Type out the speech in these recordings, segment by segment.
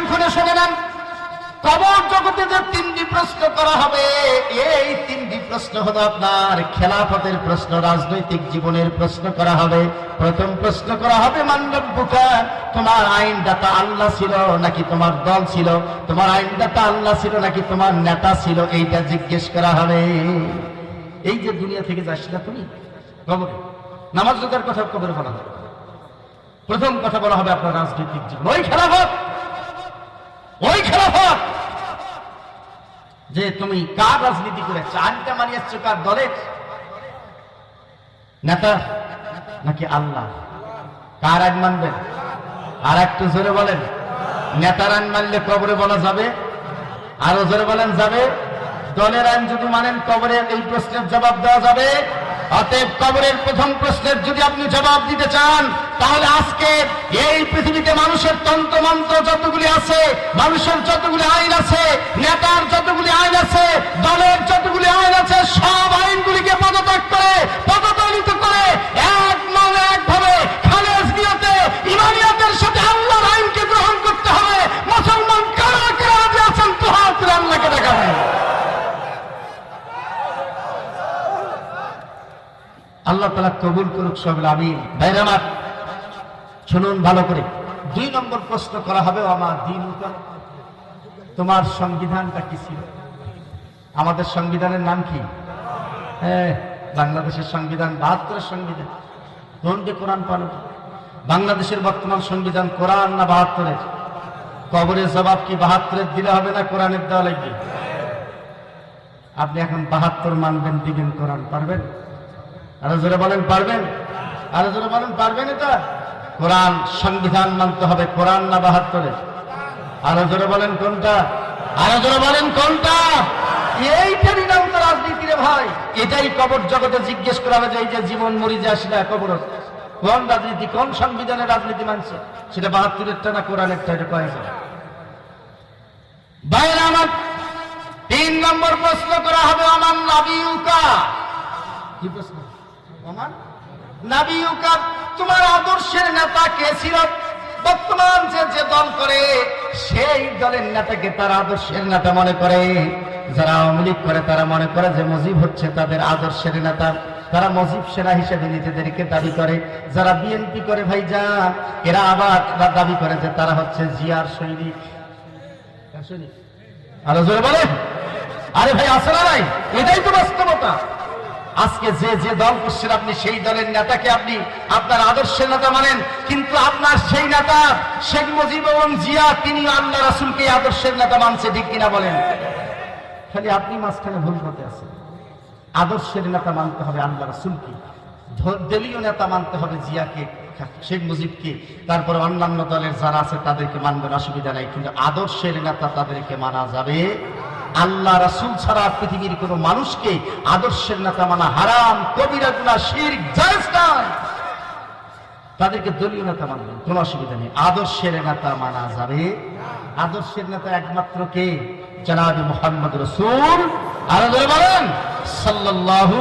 কান খুলে শুনে নেন, কবর জগতে যে তিনটি প্রশ্ন করা হবে, এই তিনটি প্রশ্ন হলো আপনার খেলাফতের প্রশ্ন, রাজনৈতিক জীবনের প্রশ্ন করা হবে। প্রথম প্রশ্ন করা হবে মান রব্বুকা, তোমার আইনদাতা আল্লাহ ছিল নাকি তোমার দল ছিল, তোমার আইনদাতা আল্লাহ ছিল নাকি তোমার নেতা ছিল, এইটা জিজ্ঞেস করা হবে। এই যে দুনিয়া থেকে যাস না তুমি, কবরে নামাজ রোজার কথা কবরে বলা হবে। প্রথম কথা বলা হবে আপনার রাজনৈতিক জীবন, ওই খেলাফত যে তুমি কার রাজনীতি করেছ, আইনটা মানিয়েছ কার দলের, নেতা নাকি আল্লাহ, কার আইন মানবেন? আর একটু জোরে বলেন, নেতার আইন মানলে কবরে বলা যাবে, আরো জোরে বলেন যাবে। দলের আইন যদি মানেন কবরে এই প্রশ্নের জবাব দেওয়া যাবে। অতএব কবরের প্রথম প্রশ্নের যদি আপনি জবাব দিতে চান, তাহলে আজকে এই পৃথিবীতে মানুষের তন্ত্রমন্ত্র যতগুলি আছে, মানুষের যতগুলি আইন আছে, নেতার যতগুলি আইন আছে, দলের যতগুলি আইন আছে, সব আইনগুলিকে পদত্যাগ করে, পদদলিত করে এক মনে একভাবে খালেস নিয়তে ইমানিয়াতের সাথে আল্লাহর আইনকে গ্রহণ করতে হবে। মুসলমান কারা কারা যে আছেন তো হাত তুলে আল্লাহকে দেখাবেন। আল্লাহ তাআলা কবুল করুক সকল আমিন। ভাইরা আমার শুনুন ভালো করে, 2 নম্বর প্রশ্ন করা হবে আমার দ্বীনুকা, তোমার সংবিধানটা কি ছিল? আমাদের সংবিধানের নাম কি? বাংলাদেশের সংবিধান 72 সংবিধান, কোনটি কোরআন পালন? বাংলাদেশের বর্তমান সংবিধান কোরআন না 72? কবরের জবাব কি 72 দিলে হবে না কোরআনের দেওয়া লাগবে? আপনি এখন 72 মানবেন, দিবেন কোরআন, পারবেন? আরো জোরে বলেন পারবেন? আরো জোরে বলেন পারবেন? এটা কোরআন সংবিধান মানতে হবে, কোরআন না 72? আরো জোরে বলেন কোনটা? আরো জোরে বলেন কোনটা? এইটারই নাম তো রাজনীতি রে ভাই। এটাই কবর জগতে জিজ্ঞেস করা হবে যে এই যে জীবন মরি যাস না, কবর কোন রাজনীতি, কোন সংবিধানের রাজনীতি মানছে? সেটা 72-এরটা না কোরআনেরটা? এটা কয়ে যাবে। ভাইরা আমার 3 নম্বর প্রশ্ন করা হবে আমার নাবিউকা। কি প্রশ্ন? আমার নাবিউকা, তোমার আদর্শের নেতা কে ছিল? বর্তমান যে দল করে সেই দলের নেতাকে তারা আদর্শের নেতা মনে করে। যারা আওয়ামী লীগ করে তারা মনে করে যে মুজিব হচ্ছে তাদের আদর্শের নেতা, তারা মুজিব সেনা হিসেবে নিজেদেরকে দাবি করে। যারা বিএনপি করে ভাইজান, এরা আবার দাবি করে যে তারা হচ্ছে জিয়ার সৈনিক। আরো জোরে বলে, আরে ভাই আছে না নাই? এটাই তো বাস্তবতা। আজকে যে দল করছেন আপনি, সেই দলের নেতাকে আপনি আপনার আদর্শের নেতা মানেন, কিন্তু আপনার সেই নেতা শেখ মুজিব এবং জিয়া তিনি আল্লাহ রাসূলকে আদর্শের নেতা মানছে, ঠিক কিনা বলেন? খালি আপনি মাঝখানে ভুল করতে আছেন। আদর্শের নেতা মানতে হবে আল্লাহ রাসূলকে, দলীয় নেতা মানতে হবে জিয়াকে, শেখ মুজিবকে, তারপরে অন্যান্য দলের যারা আছে তাদেরকে মানবেন, অসুবিধা নাই। কিন্তু আদর্শের নেতা তাদেরকে মানা যাবে। আল্লাহ রাসূল ছাড়া পৃথিবীর কোন মানুষকে আদর্শের নেতা মানা হারাম, কবিরা গুনাহ, শিরক, জায়েজ নয়। তাদেরকে দলীয় নেতা মানবেন, কোন অসুবিধা নেই। আদর্শের নেতা মানা যাবে। আদর্শের নেতা একমাত্র কে? জনাবে মুহাম্মদ রাসূল, আর বলেন সাল্লাল্লাহু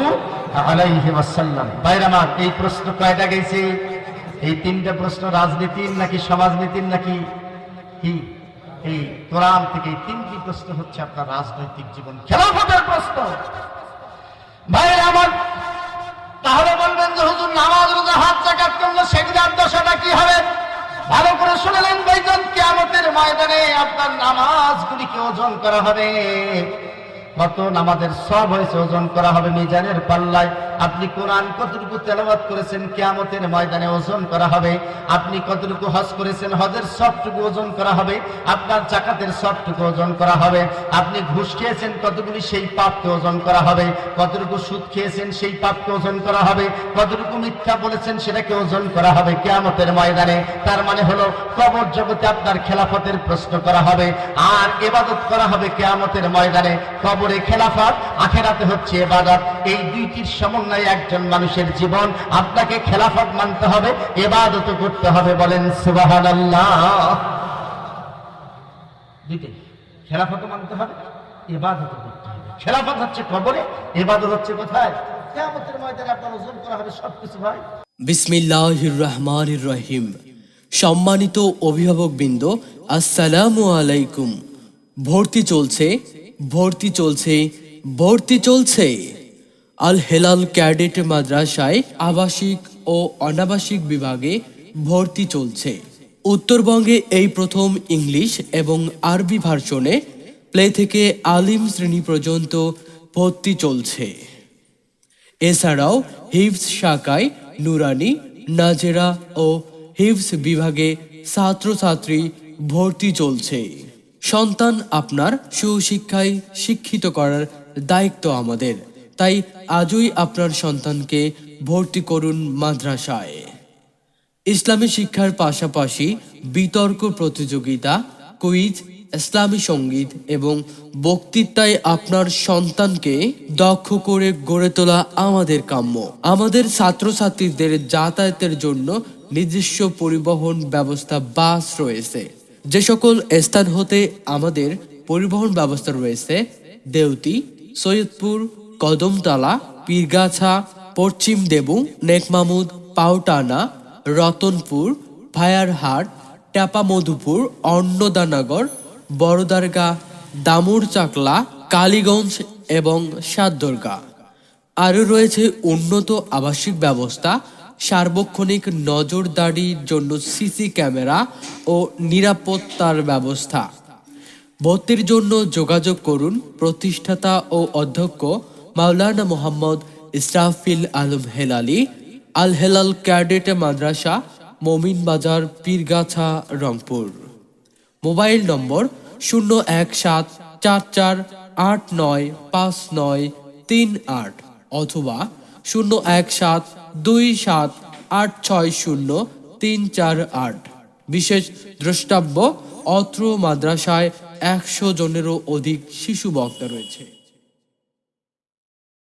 আলাইহি ওয়াসাল্লাম। ভাইরা আমার এই প্রশ্ন কয়টা গেছে? এই 3টা প্রশ্ন, রাজনীতির নাকি সমাজনীতির নাকি কি? এই কোরআন থেকে 3টি প্রশ্ন হচ্ছে আপনার রাজনৈতিক জীবন, খেলাফতের প্রশ্ন। ভাইরা আমার তাহলে বলবেন যে হুজুর নামাজ রোজা হজ যাকাত করলে সেগুলোর দশাটা কি হবে? ভালো করে শুনলেন ভাইজান, কিয়ামতের ময়দানে আপনার নামাজগুলিকে ওজন করা হবে। কত নামাজের সব হয়েছে ওজন করা হবে মিজানের পাল্লায়। আপনি কোরআন কতটুকু তেলাওয়াত করেছেন কিয়ামতের ময়দানে ওজন করা হবে। আপনি কতটুকু হজ করেছেন হজের সবটুকু ওজন করা হবে। আপনার যাকাতের সবটুকু ওজন করা হবে। আপনি ঘুষ খেয়েছেন কতগুলি সেই পাপকে ওজন করা হবে। কতটুকু সুদ খেয়েছেন সেই পাপকে ওজন করা হবে। কতটুকু মিথ্যা বলেছেন সেটাকে ওজন করা হবে কিয়ামতের ময়দানে। তার মানে হলো কবর জগতে আপনার খেলাফতের প্রশ্ন করা হবে আর ইবাদত করা হবে কিয়ামতের ময়দানে। কবরে খেলাফত, আখিরাতে হচ্ছে ইবাদত। এই দুইটির সমন্বয়ে একজন মানুষের জীবন। আপনাকে খেলাফত মানতে হবে, ইবাদত করতে হবে, বলেন সুবহানাল্লাহ। দুইটাই, খেলাফত মানতে হবে, ইবাদত করতে হবে। খেলাফত হচ্ছে কবরে, ইবাদত হচ্ছে কোথায়? কিয়ামতের ময়দানে আপনার ওজন করা হবে সবকিছু। ভাই বিসমিল্লাহির রহমানির রহিম। সম্মানিত অভিভাবকবৃন্দ, আসসালামু আলাইকুম। ভর্তি চলছে, ভর্তি চলছে, ভর্তি চলছে। আল হেলাল ক্যাডেট মাদ্রাসায় আবাসিক ও অনাবাসিক বিভাগে ভর্তি চলছে। উত্তরবঙ্গে এই প্রথম ইংলিশ এবং আরবি ভার্সনে প্লে থেকে আলিম শ্রেণী পর্যন্ত ভর্তি চলছে। এছাড়াও হিফজ শাখায় নুরানি, নাজেরা ও হিফজ বিভাগে ছাত্রছাত্রী ভর্তি চলছে। সন্তান আপনার সুশিক্ষায় শিক্ষিত করার দায়িত্ব আমাদের, তাই আজই আপনার সন্তানকে ভর্তি করুন মাদ্রাসায়। ইসলামী শিক্ষার পাশাপাশি বিতর্ক প্রতিযোগিতা, কুইজ, ইসলামী সঙ্গীত এবং বক্তৃতায় আপনার সন্তানকে দক্ষ করে গড়ে তোলা আমাদের কাম্য। আমাদের ছাত্রছাত্রীদের যাতায়াতের জন্য নিজস্ব পরিবহন ব্যবস্থা বাস রয়েছে। যে সকল স্থান হতে আমাদের পরিবহন ব্যবস্থা রয়েছে: দেউতি, সৈয়দপুর, কদমতলা, পীরগাছা, পশ্চিম দেবু, নেকমামুদ, পাউটানা, রতনপুর, ভায়ারহাট, টেপামধুপুর, অন্নদানগর, বড়দারগাঁ, দামুরচাকলা, কালীগঞ্জ এবং সাতদরগা। আরও রয়েছে উন্নত আবাসিক ব্যবস্থা, সার্বক্ষণিক নজরদারির জন্য সিসি ক্যামেরা ও নিরাপত্তার ব্যবস্থা। ভর্তির জন্য যোগাযোগ করুন প্রতিষ্ঠাতা ও অধ্যক্ষ মাওলানা মোহাম্মদ ইসরাফিল আলম হেলালি, আল হেলাল ক্যাডেট মাদ্রাসা, মমিনবাজার, পীরগাছা, রংপুর। মোবাইল নম্বর 01744895938 অথবা 01727860348। বিশেষ দ্রষ্টব্য: অত্র মাদ্রাসায় 100 জনেরও অধিক শিশু বক্তা রয়েছে।